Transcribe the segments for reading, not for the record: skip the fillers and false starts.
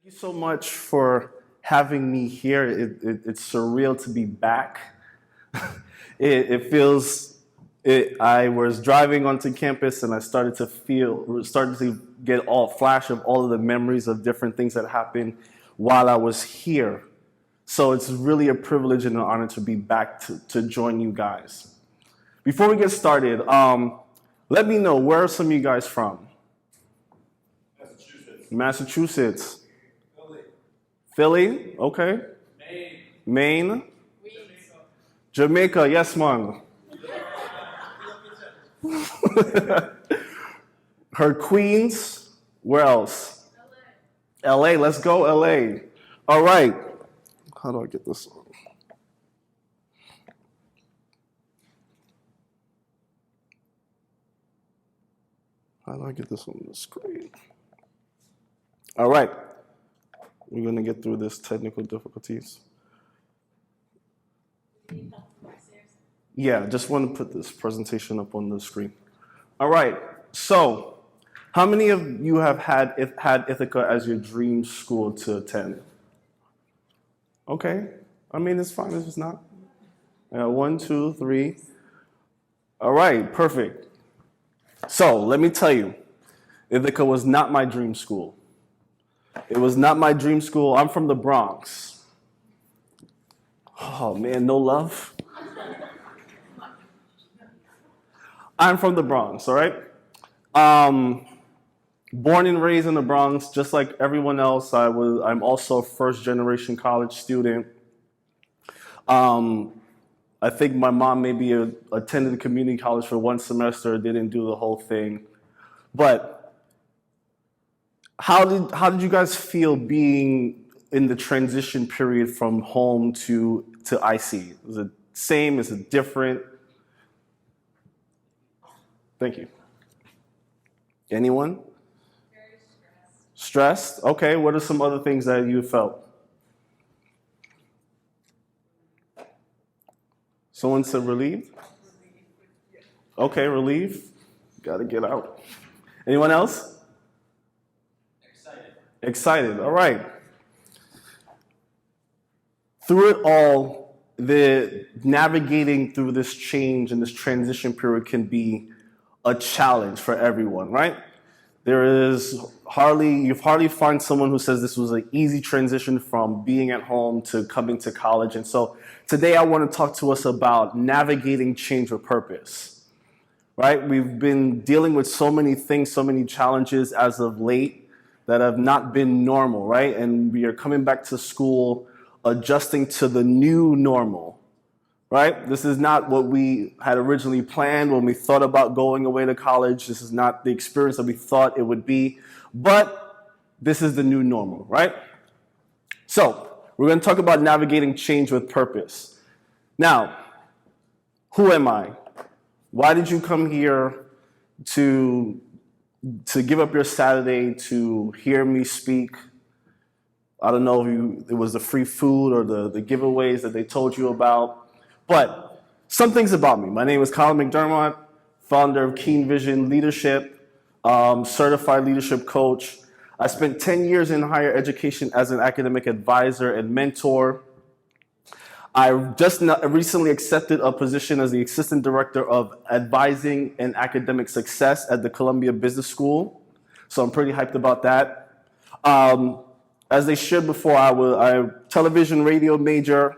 you so much for having me here. It's surreal to be back. It feels. I was driving onto campus and I started to get all flash of all of the memories of different things that happened while I was here. So it's really a privilege and an honor to be back to join you guys. Before we get started, let me know, where are some of you guys from? Massachusetts. Philly, okay. Maine. Jamaica, yes, man. Her Queens. Where else? LA. Let's go, LA. All right. How do I get this on? How do I get this on the screen? All right. We're going to get through this technical difficulties. Yeah, just want to put this presentation up on the screen. All right. So, how many of you have had Ithaca as your dream school to attend? Okay. I mean, it's fine if it's not. 1, 2, 3. All right. Perfect. So, let me tell you, Ithaca was not my dream school. It was not my dream school. I'm from the Bronx. Oh, man, no love. I'm from the Bronx, all right? Born and raised in the Bronx, just like everyone else. I'm also a first-generation college student. I think my mom maybe attended community college for one semester, didn't do the whole thing. But how did you guys feel being in the transition period from home to IC? Is it same? Is it different? Thank you. Anyone? Very stressed. Stressed? Okay, what are some other things that you felt? Someone said relieved? Okay, relieved. Gotta get out. Anyone else? Excited, all right. Through it all, the navigating through this change and this transition period can be a challenge for everyone, right? You've hardly find someone who says this was an easy transition from being at home to coming to college. And so today I want to talk to us about navigating change with purpose, right? We've been dealing with so many things, so many challenges as of late that have not been normal, right? And we are coming back to school, adjusting to the new normal, right? This is not what we had originally planned when we thought about going away to college. This is not the experience that we thought it would be, but this is the new normal, right? So we're going to talk about navigating change with purpose. Now, who am I? Why did you come here to give up your Saturday to hear me speak? I don't know if it was the free food or the giveaways that they told you about, but some things about me. My name is Colin McDermott, founder of KeenVision Leadership, certified leadership coach. I spent 10 years in higher education as an academic advisor and mentor. I just recently accepted a position as the Assistant Director of Advising and Academic Success at the Columbia Business School. So I'm pretty hyped about that. As they shared before, I'm a television radio major.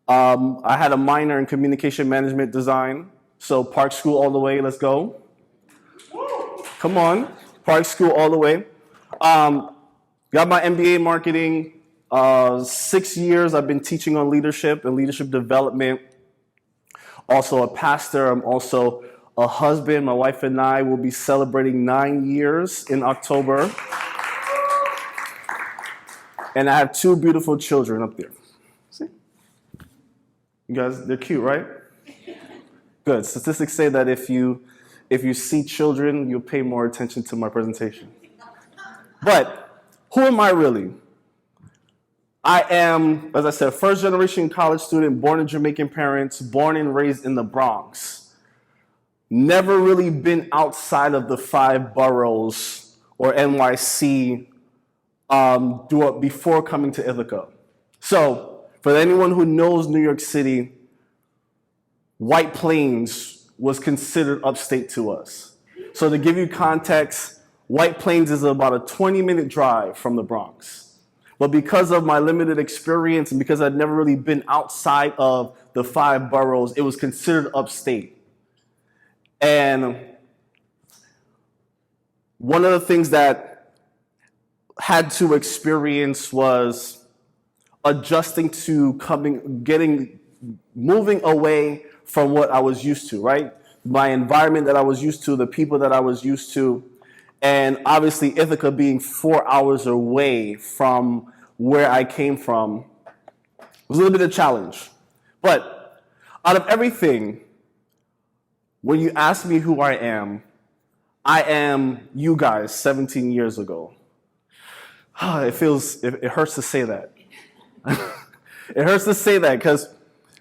I had a minor in communication management design. So Park School all the way, let's go. Come on, Park School all the way. Got my MBA in marketing. 6 years I've been teaching on leadership and leadership development. Also a pastor. I'm also a husband. My wife and I will be celebrating 9 years in October. And I have 2 beautiful children up there. See? You guys, they're cute, right? Good. Statistics say that if you see children, you'll pay more attention to my presentation. But who am I really? I am, as I said, first-generation college student, born to Jamaican parents, born and raised in the Bronx. Never really been outside of the 5 boroughs or NYC before coming to Ithaca. So, for anyone who knows New York City, White Plains was considered upstate to us. So to give you context, White Plains is about a 20-minute drive from the Bronx. But because of my limited experience and because I'd never really been outside of the 5 boroughs, it was considered upstate. And one of the things that had to experience was adjusting to moving away from what I was used to, right? My environment that I was used to, the people that I was used to, and obviously Ithaca being 4 hours away from where I came from was a little bit of a challenge. But out of everything, when you ask me who I am you guys 17 years ago. It hurts to say that. It hurts to say that because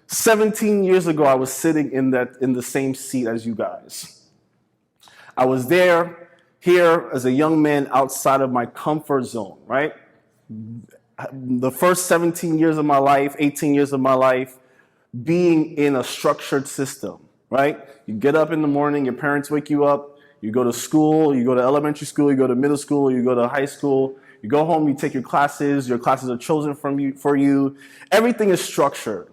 17 years ago, I was sitting in the same seat as you guys. I was here as a young man outside of my comfort zone, right? The first 17 years of my life, 18 years of my life, being in a structured system, right? You get up in the morning, your parents wake you up, you go to school, you go to elementary school, you go to middle school, you go to high school, you go home, you take your classes are chosen for you. Everything is structured.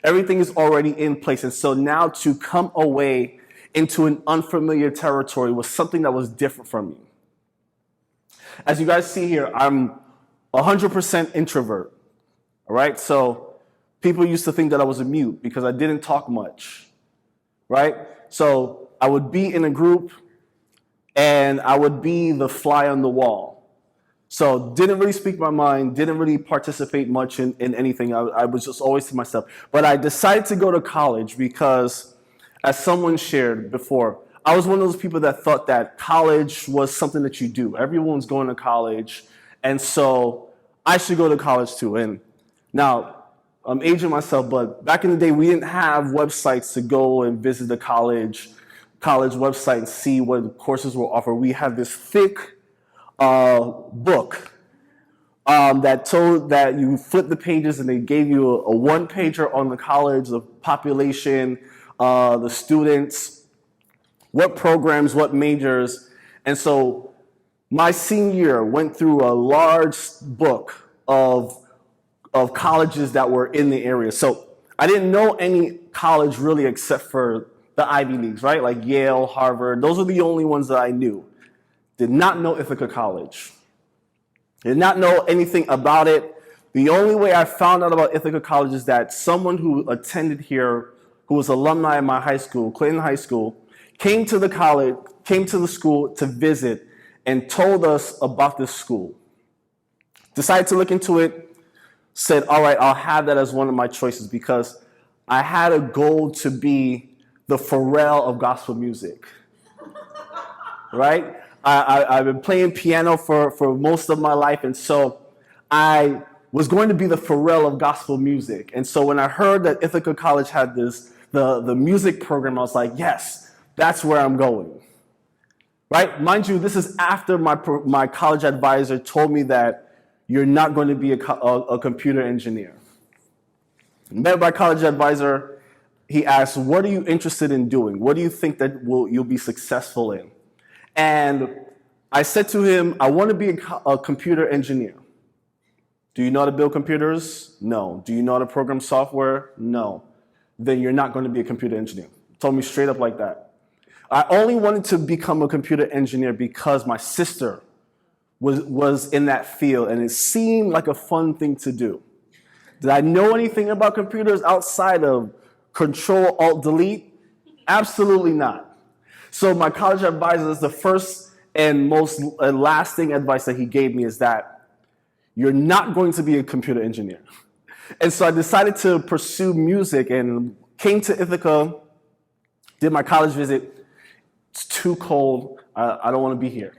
Everything is already in place. And so now to come away into an unfamiliar territory was something that was different for me. As you guys see here, I'm 100% introvert. All right? So people used to think that I was a mute because I didn't talk much. Right? So I would be in a group and I would be the fly on the wall. So didn't really speak my mind, didn't really participate much in anything. I was just always to myself. But I decided to go to college because, as someone shared before, I was one of those people that thought that college was something that you do. Everyone's going to college, and so I should go to college too. And now, I'm aging myself, but back in the day, we didn't have websites to go and visit the college website and see what courses were offered. We had this thick book that told that you flip the pages and they gave you a one-pager on the college, the population, the students, what programs, what majors. And so my senior year went through a large book of colleges that were in the area. So I didn't know any college really except for the Ivy Leagues, right? Like Yale, Harvard. Those are the only ones that I knew. Did not know Ithaca College. Did not know anything about it. The only way I found out about Ithaca College is that someone who attended here, who was alumni of my high school, Clayton High School, came to the school to visit and told us about this school. Decided to look into it, said, all right, I'll have that as one of my choices because I had a goal to be the Pharrell of gospel music, right? I've been playing piano for most of my life, and so I was going to be the Pharrell of gospel music. And so when I heard that Ithaca College had the music program, I was like, yes, that's where I'm going. Right? Mind you, this is after my college advisor told me that you're not going to be a computer engineer. Met my college advisor. He asked, what are you interested in doing? What do you think that you'll be successful in? And I said to him, I want to be a computer engineer. Do you know how to build computers? No. Do you know how to program software? No. Then you're not going to be a computer engineer. Told me straight up like that. I only wanted to become a computer engineer because my sister was in that field and it seemed like a fun thing to do. Did I know anything about computers outside of Control, Alt, Delete? Absolutely not. So my college advisor is the first and most lasting advice that he gave me is that you're not going to be a computer engineer. And so I decided to pursue music and came to Ithaca, did my college visit. It's too cold. I don't want to be here.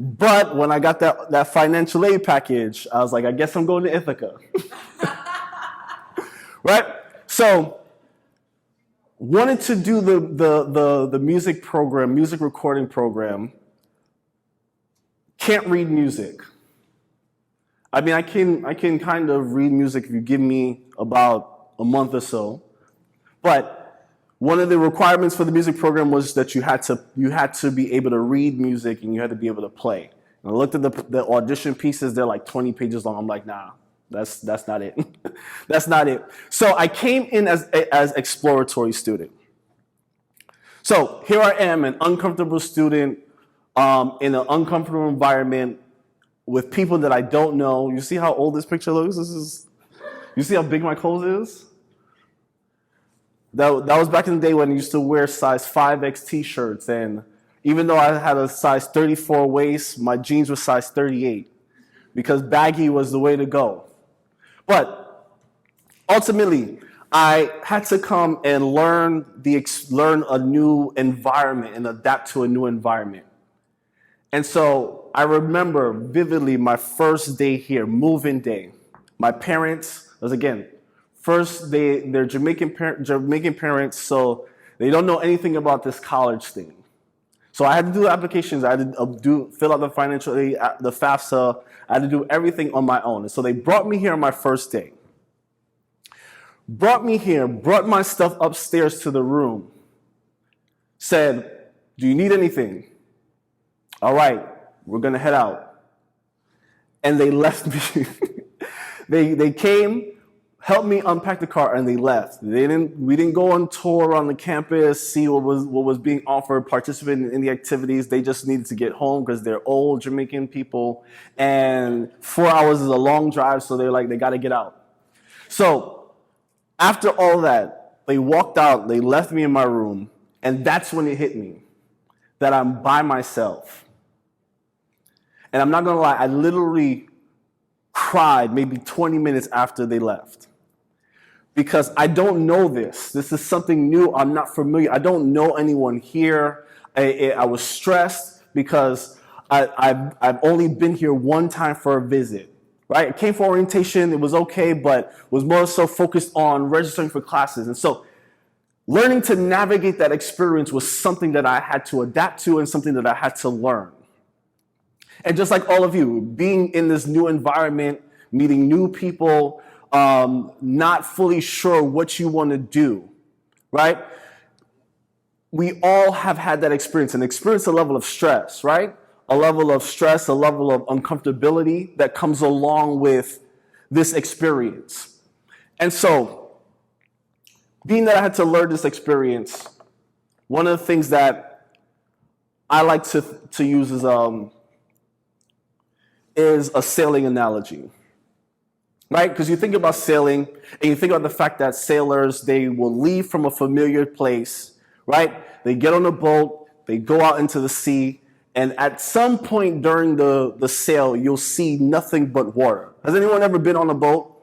But when I got that financial aid package, I was like, I guess I'm going to Ithaca. Right? So wanted to do the music program, music recording program, can't read music. I mean, I can kind of read music if you give me about a month or so. But one of the requirements for the music program was that you had to be able to read music and you had to be able to play. And I looked at the audition pieces, they're like 20 pages long. I'm like, nah, that's not it. That's not it. So I came in as exploratory student. So here I am, an uncomfortable student in an uncomfortable environment with people that I don't know. You see how old this picture looks? You see how big my clothes is? That was back in the day when I used to wear size 5X t-shirts, and even though I had a size 34 waist, my jeans were size 38 because baggy was the way to go. But ultimately, I had to come and learn a new environment and adapt to a new environment. And so I remember vividly my first day here, move-in day. My parents, as again, first they're Jamaican parents, so they don't know anything about this college thing. So I had to do the applications, I had to fill out the financial aid, the FAFSA, I had to do everything on my own. And so they brought me here on my first day. Brought me here, brought my stuff upstairs to the room, said, do you need anything? All right, we're gonna head out. And they left me. They came, helped me unpack the car, and they left. We didn't go on tour around the campus, see what was being offered, participate in the activities. They just needed to get home because they're old Jamaican people, and 4 hours is a long drive, so they're like, they gotta get out. So after all that, they walked out, they left me in my room, and that's when it hit me that I'm by myself. And I'm not gonna lie, I literally cried maybe 20 minutes after they left. Because I don't know this. This is something new, I'm not familiar. I don't know anyone here. I was stressed because I've only been here one time for a visit. Right? I came for orientation, it was okay, but was more so focused on registering for classes. And so learning to navigate that experience was something that I had to adapt to and something that I had to learn. And just like all of you, being in this new environment, meeting new people, not fully sure what you want to do, right? We all have had that experience and experienced a level of stress, right? A level of stress, a level of uncomfortability that comes along with this experience. And so, being that I had to learn this experience, one of the things that I like to use is a sailing analogy, right? Because you think about sailing, and you think about the fact that sailors, they will leave from a familiar place, right? They get on a boat, they go out into the sea, and at some point during the sail, you'll see nothing but water. Has anyone ever been on a boat?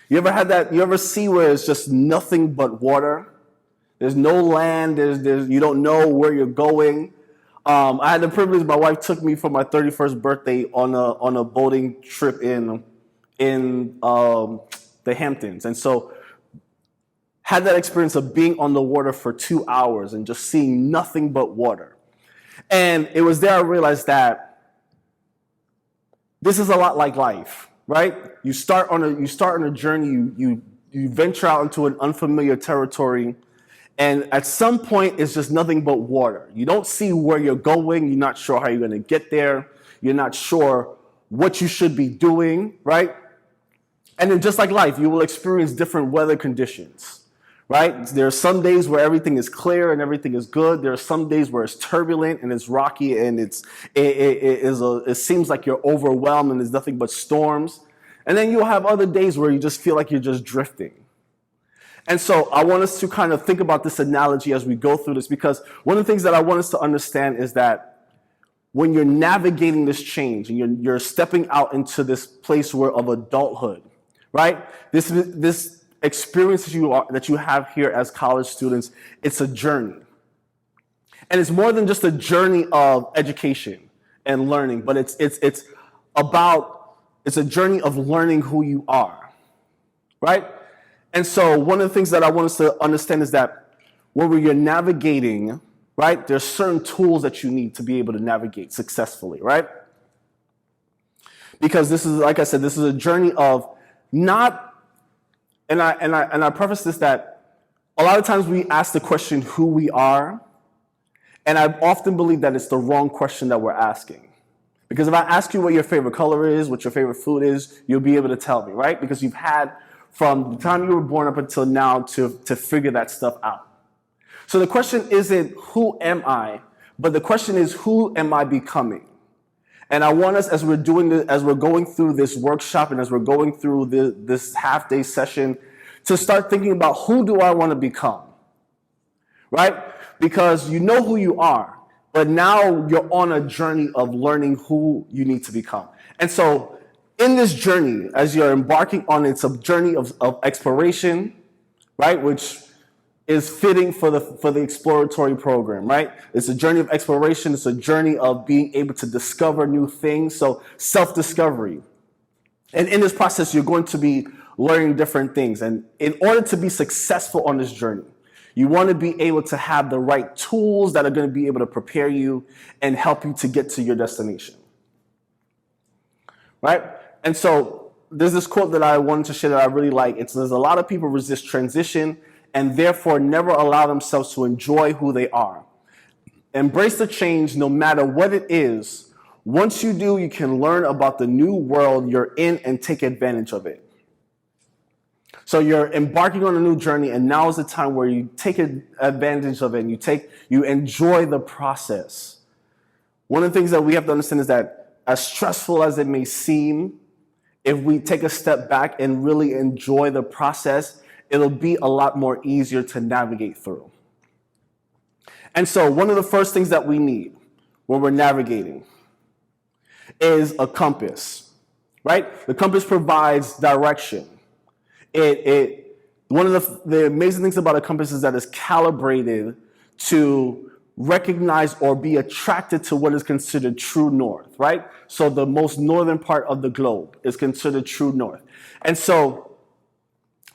You ever had that? You ever see where it's just nothing but water? There's no land. You don't know where you're going. I had the privilege. My wife took me for my 31st birthday on a boating trip in the Hamptons, and so had that experience of being on the water for 2 hours and just seeing nothing but water. And it was there I realized that this is a lot like life, right? You start on a journey, you venture out into an unfamiliar territory, and at some point it's just nothing but water. You don't see where you're going, you're not sure how you're going to get there, you're not sure what you should be doing, right? And then just like life, you will experience different weather conditions. Right? There are some days where everything is clear and everything is good. There are some days where it's turbulent and it's rocky and it seems like you're overwhelmed and there's nothing but storms. And then you'll have other days where you just feel like you're just drifting. And so I want us to kind of think about this analogy as we go through this, because one of the things that I want us to understand is that when you're navigating this change and you're stepping out into this place of adulthood, right? This experience that you have here as college students, it's a journey. And it's more than just a journey of education and learning, but it's a journey of learning who you are, right? And so one of the things that I want us to understand is that when you're navigating, right, there's certain tools that you need to be able to navigate successfully, right? Because this is, like I said, this is a journey of not, and I preface this that a lot of times we ask the question who we are, and I often believe that it's the wrong question that we're asking. Because if I ask you what your favorite color is, what your favorite food is, you'll be able to tell me, right? Because you've had from the time you were born up until now to figure that stuff out. So the question isn't who am I, but the question is who am I becoming? And I want us, as we're doing this, as we're going through this workshop and as we're going through this half-day session, to start thinking about who do I want to become, right? Because you know who you are, but now you're on a journey of learning who you need to become. And so in this journey, as you're embarking on it, it's a journey of exploration, right? Which is fitting for the exploratory program, right? It's a journey of exploration. It's a journey of being able to discover new things. So self-discovery. And in this process, you're going to be learning different things. And in order to be successful on this journey, you want to be able to have the right tools that are going to be able to prepare you and help you to get to your destination, right? And so there's this quote that I wanted to share that I really like. It says, a lot of people resist transition and therefore never allow themselves to enjoy who they are. Embrace the change no matter what it is. Once you do, you can learn about the new world you're in and take advantage of it. So you're embarking on a new journey, and now is the time where you take advantage of it and you enjoy the process. One of the things that we have to understand is that as stressful as it may seem, if we take a step back and really enjoy the process, it'll be a lot more easier to navigate through. And so one of the first things that we need when we're navigating is a compass, right? The compass provides direction. One of the amazing things about a compass is that it's calibrated to recognize or be attracted to what is considered true north, right? So the most northern part of the globe is considered true north. And so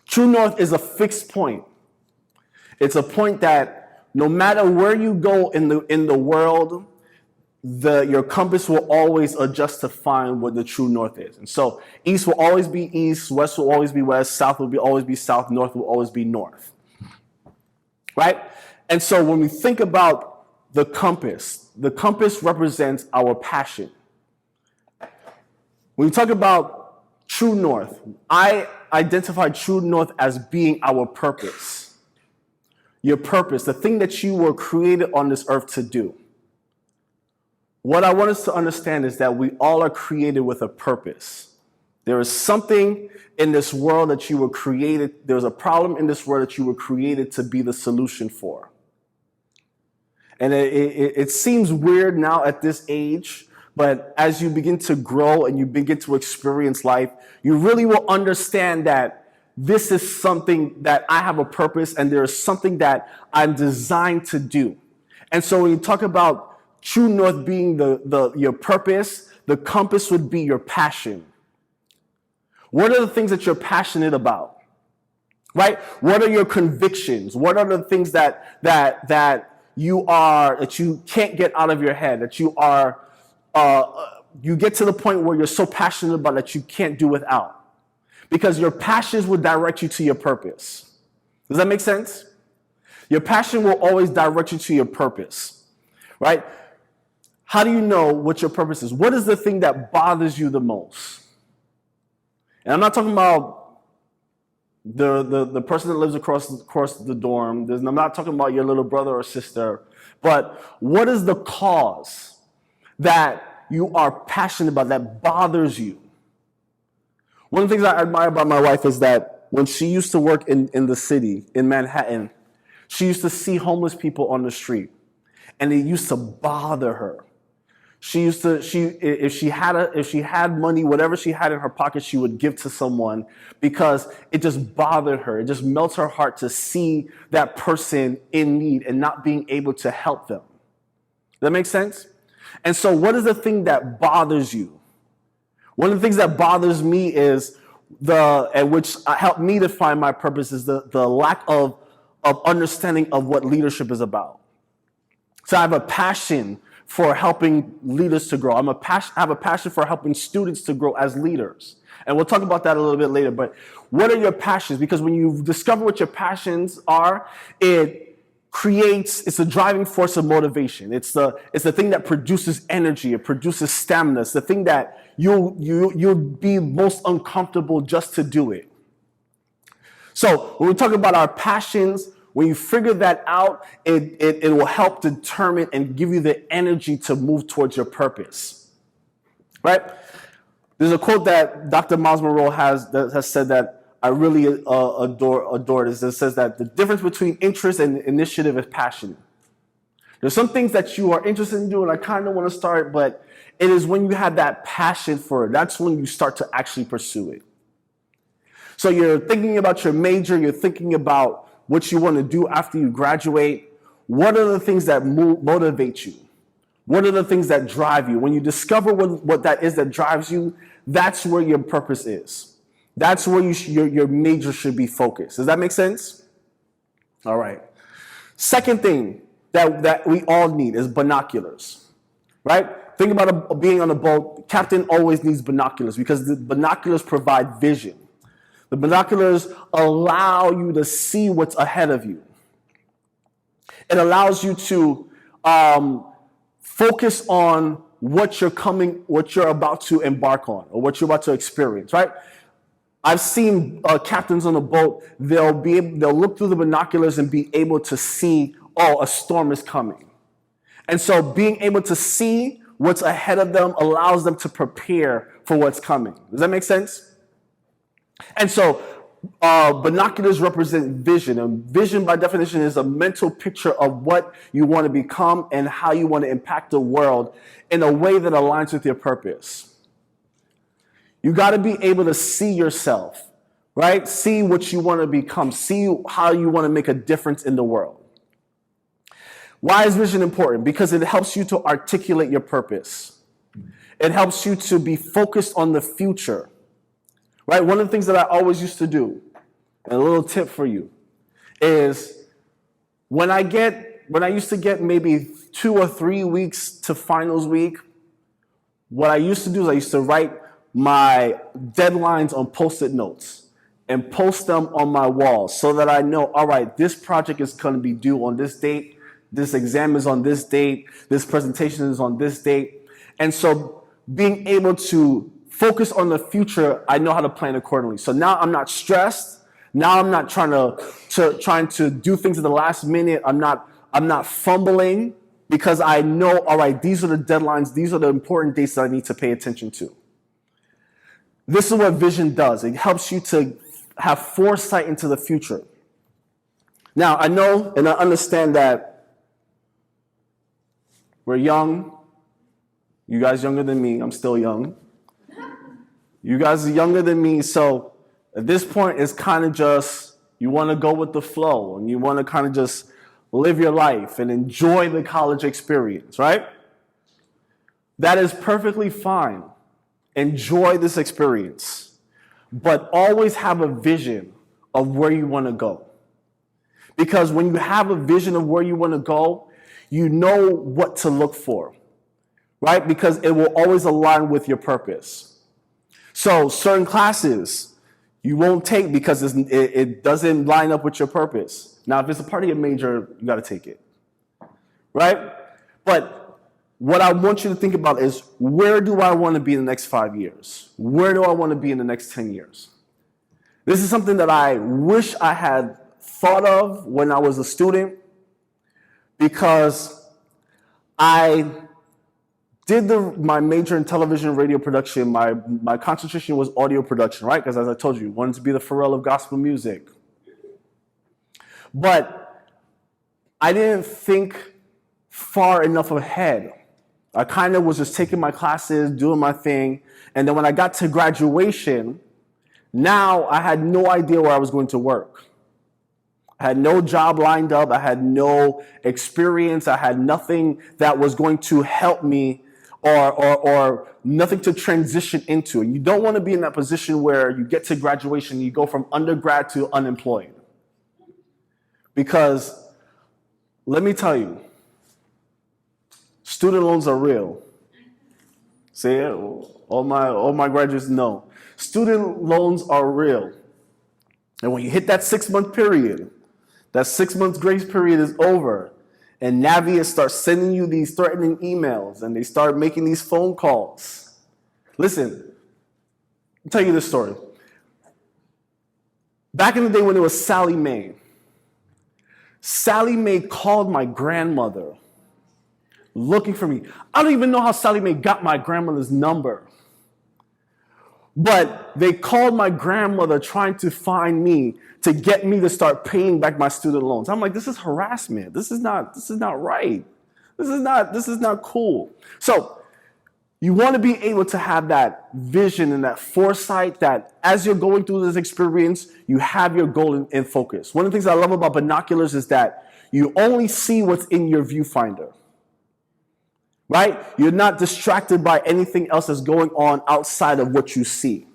true north is a fixed point. It's a point that no matter where you go in the world, your compass will always adjust to find what the true north is. And so east will always be east, west will always be west, south will always be south, north will always be north. Right? And so when we think about the compass represents our passion. When we talk about true north, I identify true north as being our purpose. Your purpose, the thing that you were created on this earth to do. What I want us to understand is that we all are created with a purpose. There is something in this world that you were created, there's a problem in this world that you were created to be the solution for. And it seems weird now at this age, but as you begin to grow and you begin to experience life, you really will understand that this is something that I have a purpose and there is something that I'm designed to do. And so when you talk about true north being your purpose, the compass would be your passion. What are the things that you're passionate about? Right? What are your convictions? What are the things that you can't get out of your head, that you get to the point where you're so passionate about that you can't do without? Because your passions will direct you to your purpose. Does that make sense? Your passion will always direct you to your purpose, right? How do you know what your purpose is? What is the thing that bothers you the most? And I'm not talking about the person that lives across the dorm. I'm not talking about your little brother or sister. But what is the cause that you are passionate about, that bothers you? One of the things I admire about my wife is that when she used to work in the city, in Manhattan, she used to see homeless people on the street. And it used to bother her. If she had money, whatever she had in her pocket, she would give to someone because it just bothered her. It just melts her heart to see that person in need and not being able to help them. Does that make sense? And so what is the thing that bothers you? One of the things that bothers me is which helped me to find my purpose is the lack of understanding of what leadership is about. So I have a passion for helping leaders to grow. I have a passion for helping students to grow as leaders. And we'll talk about that a little bit later. But what are your passions? Because when you discover what your passions are, it's a driving force of motivation. It's the thing that produces energy. It produces stamina. It's the thing that you'll be most uncomfortable just to do it. So when we talk about our passions, when you figure that out, it will help determine and give you the energy to move towards your purpose, right? There's a quote that Dr. Miles Monroe has said that I really adore. It says that the difference between interest and initiative is passion. There's some things that you are interested in doing, I kind of want to start, but it is when you have that passion for it, that's when you start to actually pursue it. So you're thinking about your major, you're thinking about what you want to do after you graduate. What are the things that motivate you? What are the things that drive you? When you discover what that is that drives you, that's where your purpose is. That's where your major should be focused. Does that make sense? All right. Second thing that we all need is binoculars, right? Think about being on a boat. Captain always needs binoculars because the binoculars provide vision. The binoculars allow you to see what's ahead of you. It allows you to focus on what you're about to embark on, or what you're about to experience, right? I've seen captains on a boat, they'll look through the binoculars and be able to see, a storm is coming. And so being able to see what's ahead of them allows them to prepare for what's coming. Does that make sense? And so binoculars represent vision, and vision by definition is a mental picture of what you want to become and how you want to impact the world in a way that aligns with your purpose. You got to be able to see yourself, right? See what you want to become, see how you want to make a difference in the world. Why is vision important? Because it helps you to articulate your purpose. It helps you to be focused on the future. Right? One of the things that I always used to do, and a little tip for you, is when I used to get maybe 2 or 3 weeks to finals week, what I used to do is I used to write my deadlines on Post-it notes and post them on my wall so that I know, all right, this project is going to be due on this date, this exam is on this date, this presentation is on this date. And so being able to focus on the future, I know how to plan accordingly. So now I'm not stressed. Now I'm not trying to do things at the last minute. I'm not fumbling because I know, all right, these are the deadlines. These are the important dates that I need to pay attention to. This is what vision does. It helps you to have foresight into the future. Now, I know and I understand that we're young. You guys younger than me. I'm still young. You guys are younger than me, so at this point, it's kind of just, you want to go with the flow, and you want to kind of just live your life and enjoy the college experience, right? That is perfectly fine. Enjoy this experience, but always have a vision of where you want to go. Because when you have a vision of where you want to go, you know what to look for, right? Because it will always align with your purpose. So certain classes you won't take because it doesn't line up with your purpose. Now, if it's a part of your major, you got to take it, right? But what I want you to think about is, where do I want to be in the next 5 years? Where do I want to be in the next 10 years? This is something that I wish I had thought of when I was a student, because I did my major in television and radio production. My concentration was audio production, right? Because as I told you, wanted to be the Pharrell of gospel music. But I didn't think far enough ahead. I kind of was just taking my classes, doing my thing. And then when I got to graduation, now I had no idea where I was going to work. I had no job lined up. I had no experience. I had nothing that was going to help me or nothing to transition into. And you don't want to be in that position where you get to graduation, you go from undergrad to unemployed. Because let me tell you, Student loans are real. See, all my graduates know. Student loans are real. And when you hit that 6-month period, that 6 months grace period is over, and Navient starts sending you these threatening emails, and they start making these phone calls. Listen, I'll tell you this story. Back in the day when it was Sally Mae called my grandmother looking for me. I don't even know how Sally Mae got my grandmother's number. But they called my grandmother trying to find me to get me to start paying back my student loans. I'm like, this is harassment. This is not right. This is not cool. So you want to be able to have that vision and that foresight that as you're going through this experience, you have your goal in focus. One of the things I love about binoculars is that you only see what's in your viewfinder. Right? You're not distracted by anything else that's going on outside of what you see.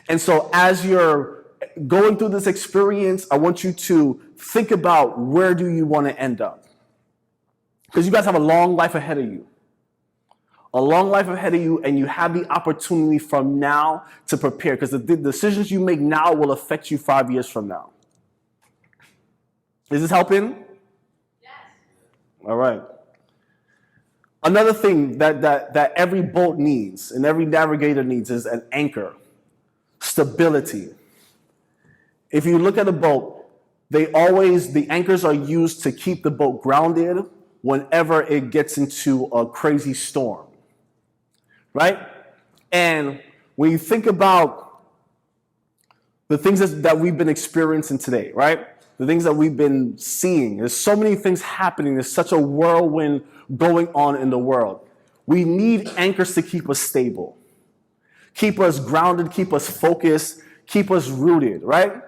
And so as you're going through this experience, I want you to think about where do you want to end up. Because you guys have a long life ahead of you. A long life ahead of you, and you have the opportunity from now to prepare. Because the decisions you make now will affect you 5 years from now. Is this helping? Yes. All right. Another thing that every boat needs and every navigator needs is an anchor, stability. If you look at a boat, the anchors are used to keep the boat grounded whenever it gets into a crazy storm, right? And when you think about the things that we've been experiencing today, right? The things that we've been seeing, there's so many things happening. There's such a whirlwind going on in the world. We need anchors to keep us stable, keep us grounded, keep us focused, keep us rooted, right?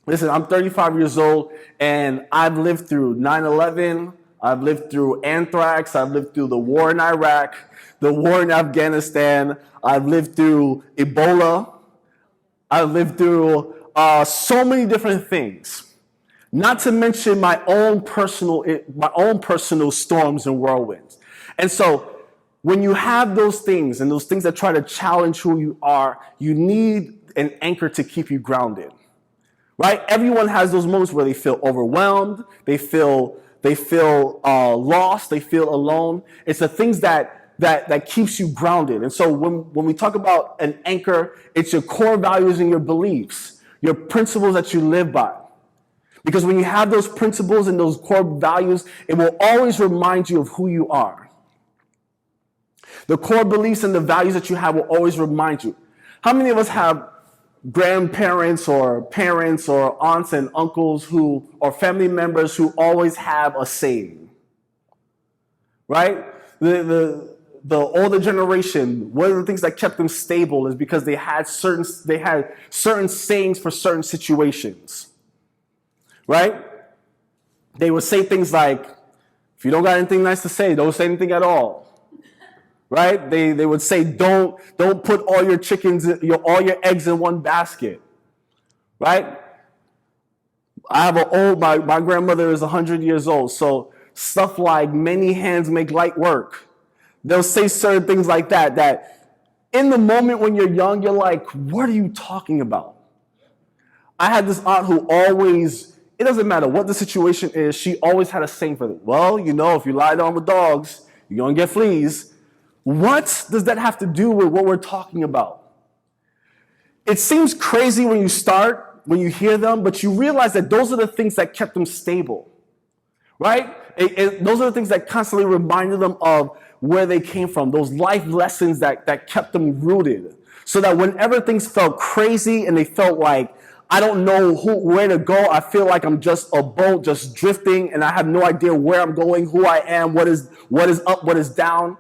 Listen, I'm 35 years old, and I've lived through 9/11, I've lived through anthrax, I've lived through the war in Iraq, the war in Afghanistan, I've lived through Ebola, I've lived through so many different things. Not to mention my own personal storms and whirlwinds. And so when you have those things and those things that try to challenge who you are, you need an anchor to keep you grounded, right? Everyone has those moments where they feel overwhelmed, they feel lost, they feel alone. It's the things that keeps you grounded. And so when we talk about an anchor, it's your core values and your beliefs, your principles that you live by. Because when you have those principles and those core values, it will always remind you of who you are. The core beliefs and the values that you have will always remind you. How many of us have grandparents or parents or aunts and uncles or family members who always have a saying? Right? The older generation, one of the things that kept them stable is because they had certain sayings for certain situations. Right? They would say things like, if you don't got anything nice to say, don't say anything at all. Right? They would say, don't put all your eggs in one basket. Right? I have my grandmother is 100 years old, so stuff like many hands make light work. They'll say certain things like that in the moment when you're young, you're like, what are you talking about? I had this aunt who always, it doesn't matter what the situation is, she always had a saying for it. Well, if you lie down with dogs, you're going to get fleas. What does that have to do with what we're talking about? It seems crazy when you hear them, but you realize that those are the things that kept them stable, right? Those are the things that constantly reminded them of where they came from, those life lessons that kept them rooted, so that whenever things felt crazy and they felt like, I don't know where to go. I feel like I'm just a boat just drifting and I have no idea where I'm going, who I am, what is up, what is down.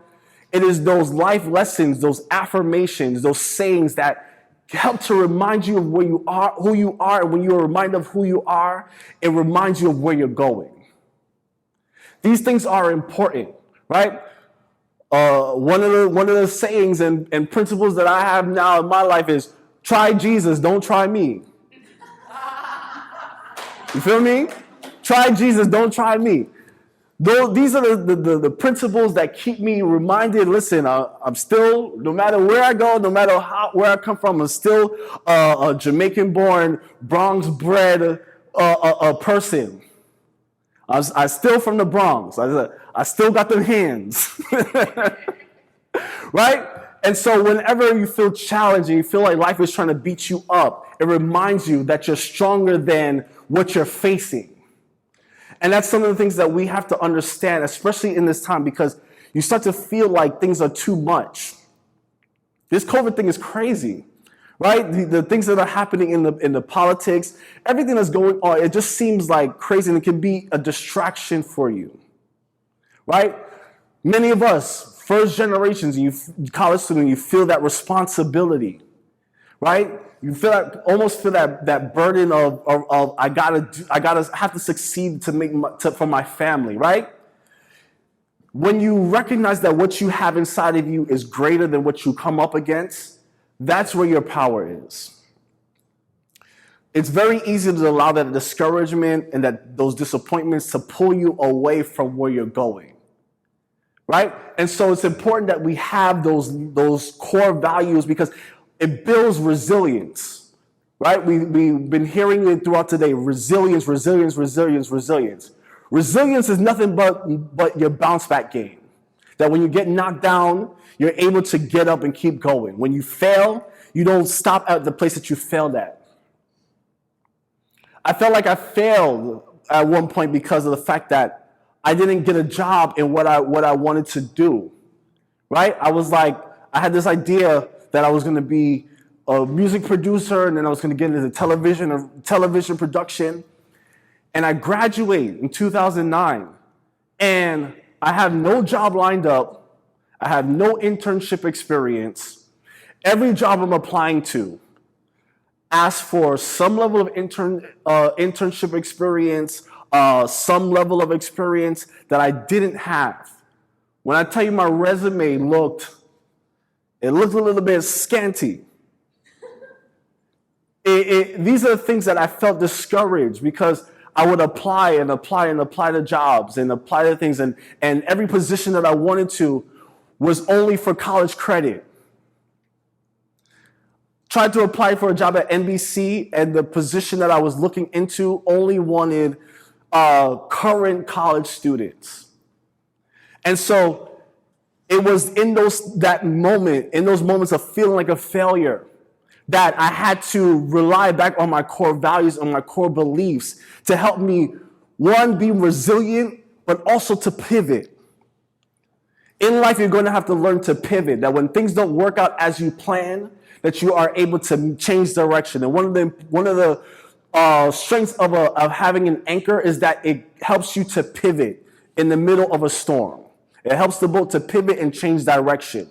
It is those life lessons, those affirmations, those sayings that help to remind you of where you are, who you are. And when you're reminded of who you are, it reminds you of where you're going. These things are important, right? One of the sayings and principles that I have now in my life is, try Jesus, don't try me. You feel me? Try Jesus, don't try me. These are the principles that keep me reminded, listen, I'm still, no matter where I go, no matter where I come from, I'm still a Jamaican-born, Bronx-bred a person. I still from the Bronx. I still got them hands. Right? And so whenever you feel challenged and you feel like life is trying to beat you up, it reminds you that you're stronger than what you're facing. And that's some of the things that we have to understand, especially in this time, because you start to feel like things are too much. This COVID thing is crazy, right? The things that are happening in the politics, everything that's going on, it just seems like crazy, and it can be a distraction for you, right? Many of us, first generations, college students, you feel that responsibility, right? You almost feel that burden of I gotta have to succeed for my family, right? When you recognize that what you have inside of you is greater than what you come up against, that's where your power is. It's very easy to allow that discouragement and those disappointments to pull you away from where you're going, right? And so it's important that we have those core values, because it builds resilience, right? We've been hearing it throughout today. Resilience, resilience, resilience, resilience. Resilience is nothing but your bounce back game. That when you get knocked down, you're able to get up and keep going. When you fail, you don't stop at the place that you failed at. I felt like I failed at one point because of the fact that I didn't get a job in what I wanted to do, right? I had this idea that I was going to be a music producer, and then I was going to get into television production. And I graduated in 2009, and I have no job lined up. I have no internship experience. Every job I'm applying to asks for some level of internship experience, some level of experience that I didn't have. When I tell you my resume looked a little bit scanty. These are the things that I felt discouraged, because I would apply to jobs and apply to things, and every position that I wanted to was only for college credit. Tried to apply for a job at NBC, and the position that I was looking into only wanted current college students. And so it was in those moments of feeling like a failure, that I had to rely back on my core values and my core beliefs to help me, one, be resilient, but also to pivot. In life, you're going to have to learn to pivot, that when things don't work out as you plan, that you are able to change direction. And one of the strengths of having an anchor is that it helps you to pivot in the middle of a storm. It helps the boat to pivot and change direction.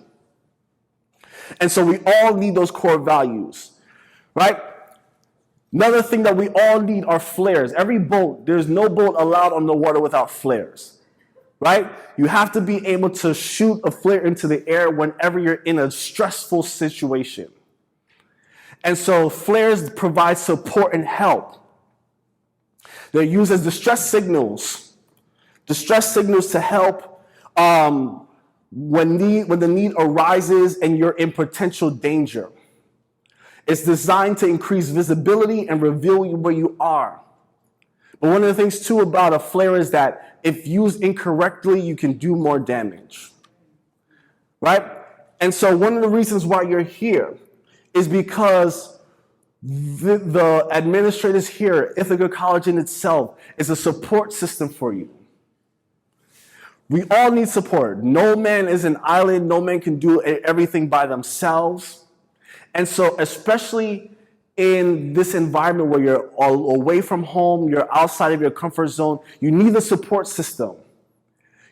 And so we all need those core values, right? Another thing that we all need are flares. Every boat, there's no boat allowed on the water without flares, right? You have to be able to shoot a flare into the air whenever you're in a stressful situation. And so flares provide support and help. They're used as distress signals to help when the need arises and you're in potential danger. It's designed to increase visibility and reveal where you are. But one of the things too about a flare is that if used incorrectly, you can do more damage, right? And so one of the reasons why you're here is because the administrators here, Ithaca College in itself, is a support system for you. We all need support. No man is an island. No man can do everything by themselves. And so especially in this environment where you're all away from home, you're outside of your comfort zone, you need a support system.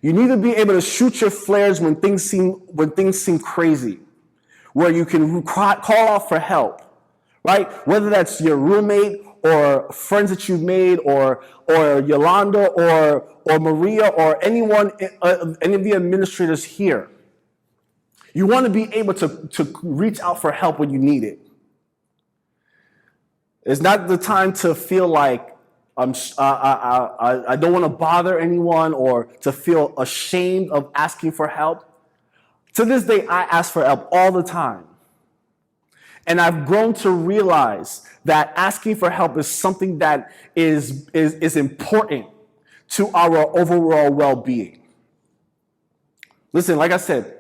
You need to be able to shoot your flares when things seem crazy, where you can call out for help, right? Whether that's your roommate or friends that you've made, or Yolanda or Maria or anyone, any of the administrators here. You want to be able to reach out for help when you need it. It's not the time to feel like I don't want to bother anyone or to feel ashamed of asking for help. To this day, I ask for help all the time. And I've grown to realize that asking for help is something that is important to our overall well-being. Listen, like I said,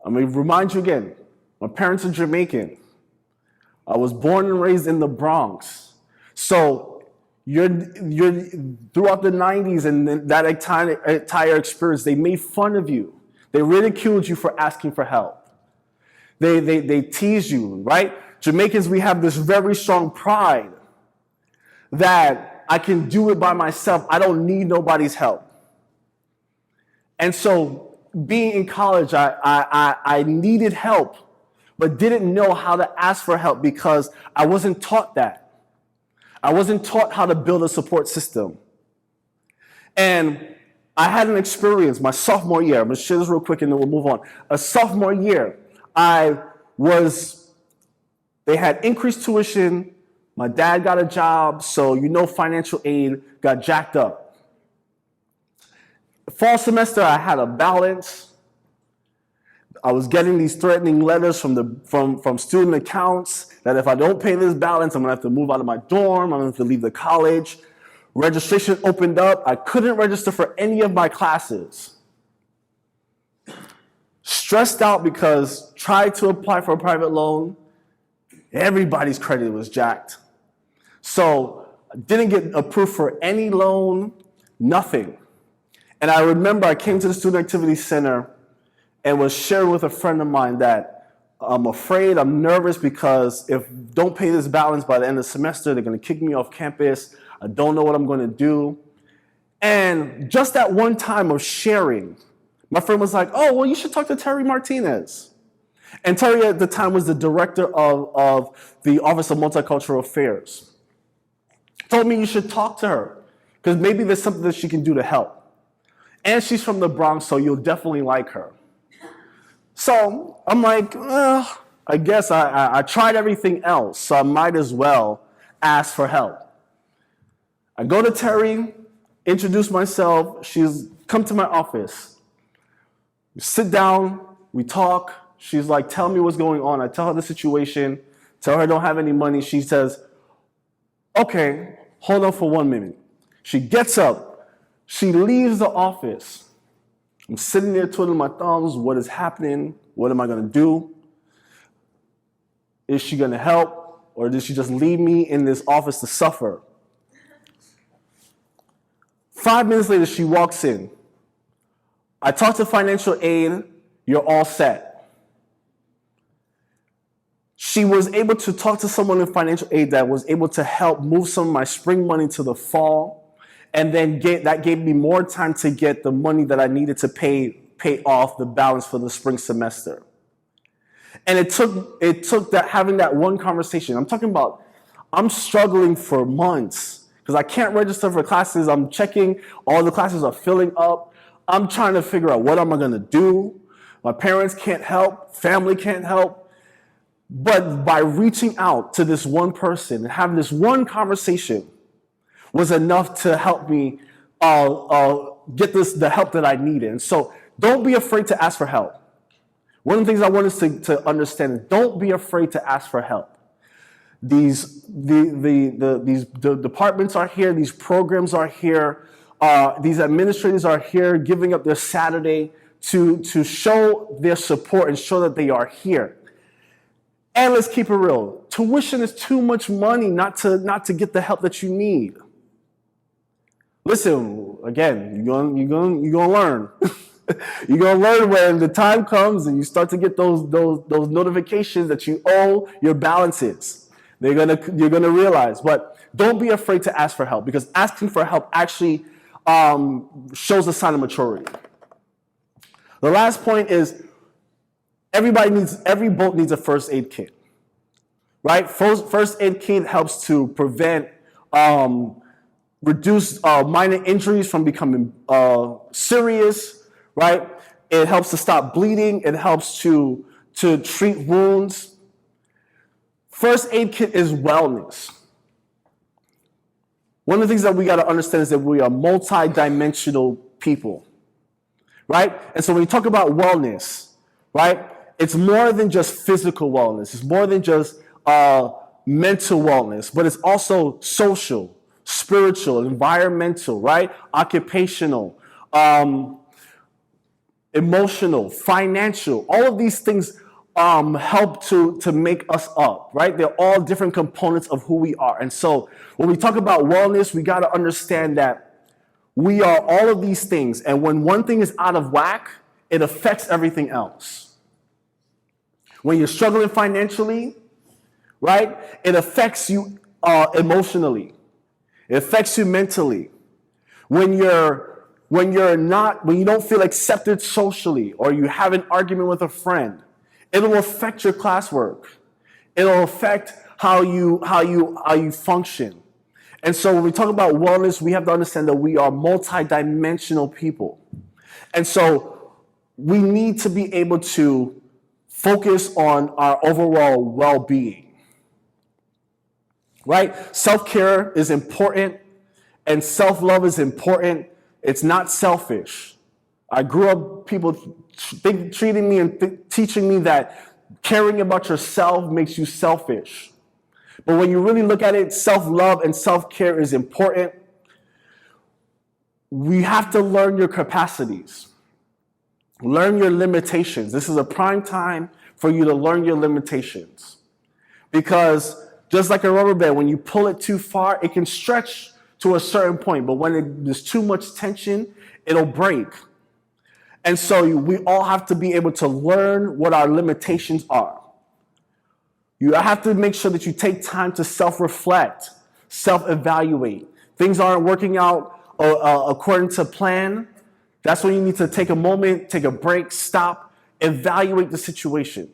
I'm going to remind you again, my parents are Jamaican. I was born and raised in the Bronx. So you're throughout the 90s and that entire experience, they made fun of you. They ridiculed you for asking for help. They tease you, right? Jamaicans, we have this very strong pride that I can do it by myself. I don't need nobody's help. And so being in college, I needed help, but didn't know how to ask for help because I wasn't taught that. I wasn't taught how to build a support system. And I had an experience my sophomore year. I'm going to share this real quick and then we'll move on. A sophomore year, they had increased tuition. My dad got a job, so financial aid got jacked up. Fall semester, I had a balance. I was getting these threatening letters from student accounts that if I don't pay this balance, I'm gonna have to move out of my dorm, I'm gonna have to leave the college. Registration opened up. I couldn't register for any of my classes. Stressed out because tried to apply for a private loan. Everybody's credit was jacked. So I didn't get approved for any loan, nothing. And I remember I came to the Student Activity Center and was sharing with a friend of mine that I'm afraid, I'm nervous because if don't pay this balance by the end of the semester, they're gonna kick me off campus. I don't know what I'm gonna do. And just that one time of sharing, my friend was like, oh, well, you should talk to Terry Martinez. And Terry at the time was the director of the Office of Multicultural Affairs. Told me you should talk to her because maybe there's something that she can do to help. And she's from the Bronx, so you'll definitely like her. So I'm like, I guess I tried everything else, so I might as well ask for help. I go to Terry, introduce myself. She's come to my office. We sit down, we talk. She's like, tell me what's going on. I tell her the situation, tell her I don't have any money. She says, okay, hold on for 1 minute. She gets up. She leaves the office. I'm sitting there twiddling my thumbs. What is happening? What am I going to do? Is she going to help? Or did she just leave me in this office to suffer? 5 minutes later, she walks in. I talked to financial aid. You're all set. She was able to talk to someone in financial aid that was able to help move some of my spring money to the fall. And then that gave me more time to get the money that I needed to pay off the balance for the spring semester. And it took that having that one conversation. I'm talking about I'm struggling for months because I can't register for classes. I'm checking, all the classes are filling up. I'm trying to figure out what am I going to do. My parents can't help, family can't help. But by reaching out to this one person and having this one conversation was enough to help me get the help that I needed. And so don't be afraid to ask for help. One of the things I want us to understand is don't be afraid to ask for help. These departments are here, these programs are here, these administrators are here giving up their Saturday to show their support and show that they are here. And let's keep it real. Tuition is too much money not to get the help that you need. Listen, again, you're gonna learn. You're gonna learn when the time comes and you start to get those notifications that you owe your balances. You're gonna realize. But don't be afraid to ask for help because asking for help actually shows a sign of maturity. The last point is every boat needs a first aid kit, right? First aid kit helps to prevent, reduce minor injuries from becoming serious, right? It helps to stop bleeding. It helps to treat wounds. First aid kit is wellness. One of the things that we got to understand is that we are multi-dimensional people, right? And so when you talk about wellness, right, it's more than just physical wellness. It's more than just mental wellness, but it's also social, spiritual, environmental, right? Occupational, emotional, financial. All of these things help to make us up, right? They're all different components of who we are. And so when we talk about wellness, we got to understand that we are all of these things. And when one thing is out of whack, it affects everything else. When you're struggling financially, right, it affects you emotionally. It affects you mentally. When you don't feel accepted socially, or you have an argument with a friend, it'll affect your classwork. It'll affect how you function. And so when we talk about wellness, we have to understand that we are multidimensional people. And so we need to be able to focus on our overall well-being. Right? Self-care is important, and self-love is important. It's not selfish. I grew up people treating me and teaching me that caring about yourself makes you selfish. But when you really look at it, self-love and self-care is important. We have to learn your capacities. Learn your limitations. This is a prime time for you to learn your limitations. Because just like a rubber band, when you pull it too far, it can stretch to a certain point. But when there's too much tension, it'll break. And so we all have to be able to learn what our limitations are. You have to make sure that you take time to self-reflect, self-evaluate. Things aren't working out according to plan. That's when you need to take a moment, take a break, stop, evaluate the situation.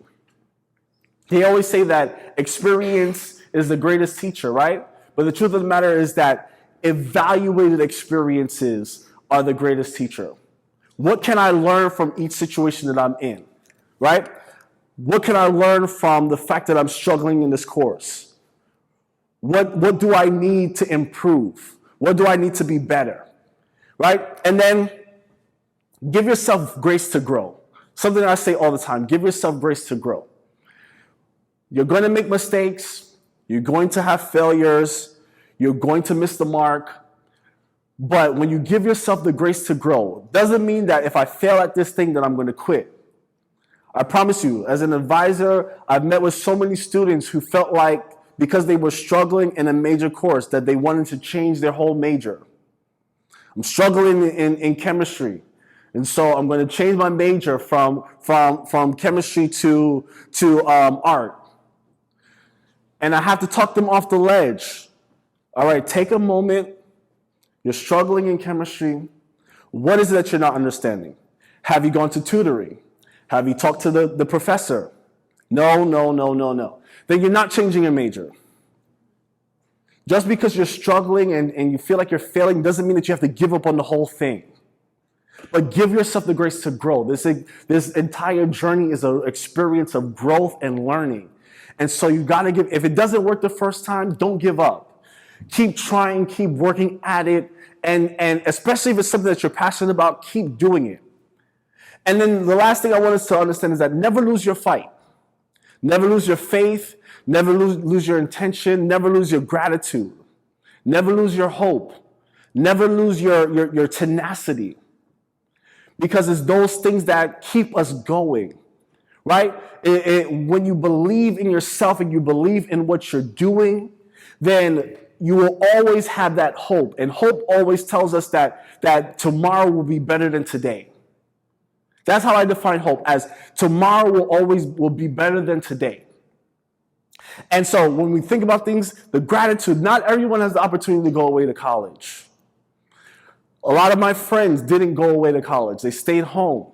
They always say that experience is the greatest teacher, right? But the truth of the matter is that evaluated experiences are the greatest teacher. What can I learn from each situation that I'm in, right? What can I learn from the fact that I'm struggling in this course? What do I need to improve? What do I need to be better, right? And then give yourself grace to grow. Something that I say all the time, give yourself grace to grow. You're going to make mistakes. You're going to have failures. You're going to miss the mark. But when you give yourself the grace to grow, doesn't mean that if I fail at this thing, that I'm going to quit. I promise you, as an advisor, I've met with so many students who felt like because they were struggling in a major course that they wanted to change their whole major. I'm struggling in chemistry, and so I'm going to change my major from chemistry to art. And I have to talk them off the ledge. All right, take a moment. You're struggling in chemistry. What is it that you're not understanding? Have you gone to tutoring? Have you talked to the professor? No. Then you're not changing your major. Just because you're struggling and you feel like you're failing doesn't mean that you have to give up on the whole thing. But give yourself the grace to grow. This entire journey is an experience of growth and learning. And so you got to if it doesn't work the first time, don't give up. Keep trying, keep working at it. And especially if it's something that you're passionate about, keep doing it. And then the last thing I want us to understand is that never lose your fight. Never lose your faith. Never lose your intention. Never lose your gratitude. Never lose your hope. Never lose your tenacity. Because it's those things that keep us going, right? When you believe in yourself and you believe in what you're doing, then you will always have that hope. And hope always tells us that tomorrow will be better than today. That's how I define hope, as tomorrow will be better than today. And so when we think about things, the gratitude, not everyone has the opportunity to go away to college. A lot of my friends didn't go away to college. They stayed home.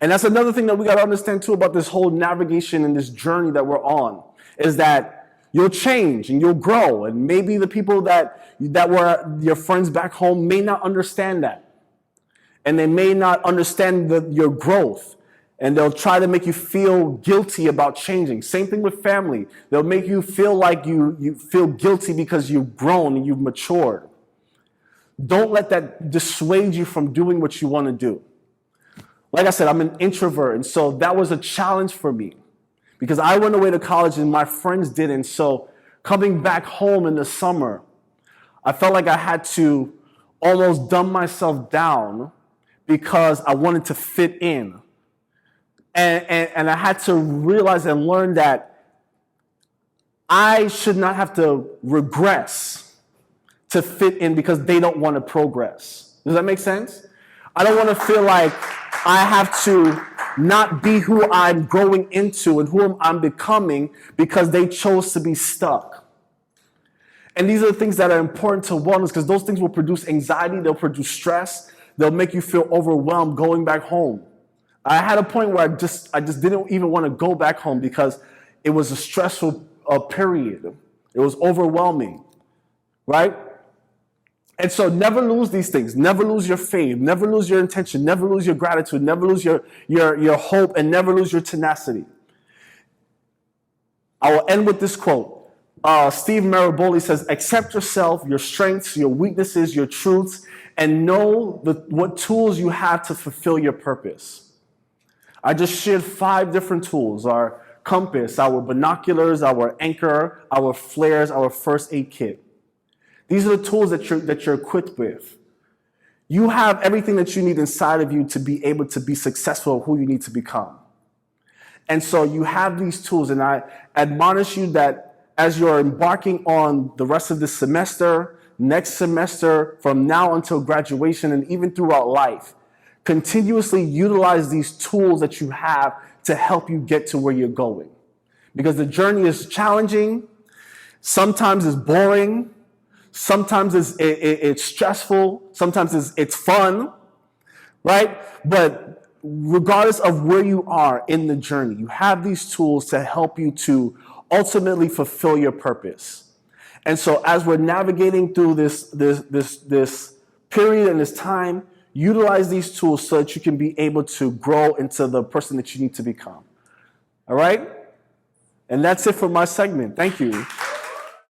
And that's another thing that we got to understand too about this whole navigation and this journey that we're on, is that you'll change and you'll grow. And maybe the people that were your friends back home may not understand that. And they may not understand your growth. And they'll try to make you feel guilty about changing. Same thing with family. They'll make you feel like you feel guilty because you've grown and you've matured. Don't let that dissuade you from doing what you want to do. Like I said, I'm an introvert, and so that was a challenge for me because I went away to college and my friends didn't. So coming back home in the summer, I felt like I had to almost dumb myself down because I wanted to fit in. And I had to realize and learn that I should not have to regress to fit in because they don't want to progress. Does that make sense? I don't want to feel like I have to not be who I'm growing into and who I'm becoming because they chose to be stuck. And these are the things that are important to wellness because those things will produce anxiety, they'll produce stress, they'll make you feel overwhelmed going back home. I had a point where I just didn't even want to go back home because it was a stressful period. It was overwhelming, right? And so never lose these things. Never lose your faith. Never lose your intention. Never lose your gratitude. Never lose your hope, and never lose your tenacity. I will end with this quote. Steve Maraboli says, accept yourself, your strengths, your weaknesses, your truths, and know what tools you have to fulfill your purpose. I just shared 5 different tools: our compass, our binoculars, our anchor, our flares, our first aid kit. These are the tools that you're equipped with. You have everything that you need inside of you to be able to be successful at who you need to become. And so you have these tools, and I admonish you that as you're embarking on the rest of this semester, next semester, from now until graduation, and even throughout life, continuously utilize these tools that you have to help you get to where you're going. Because the journey is challenging, sometimes it's boring, sometimes it's stressful, sometimes it's fun, right? But regardless of where you are in the journey, you have these tools to help you to ultimately fulfill your purpose. And so as we're navigating through this period and this time, utilize these tools so that you can be able to grow into the person that you need to become. All right? And that's it for my segment. Thank you.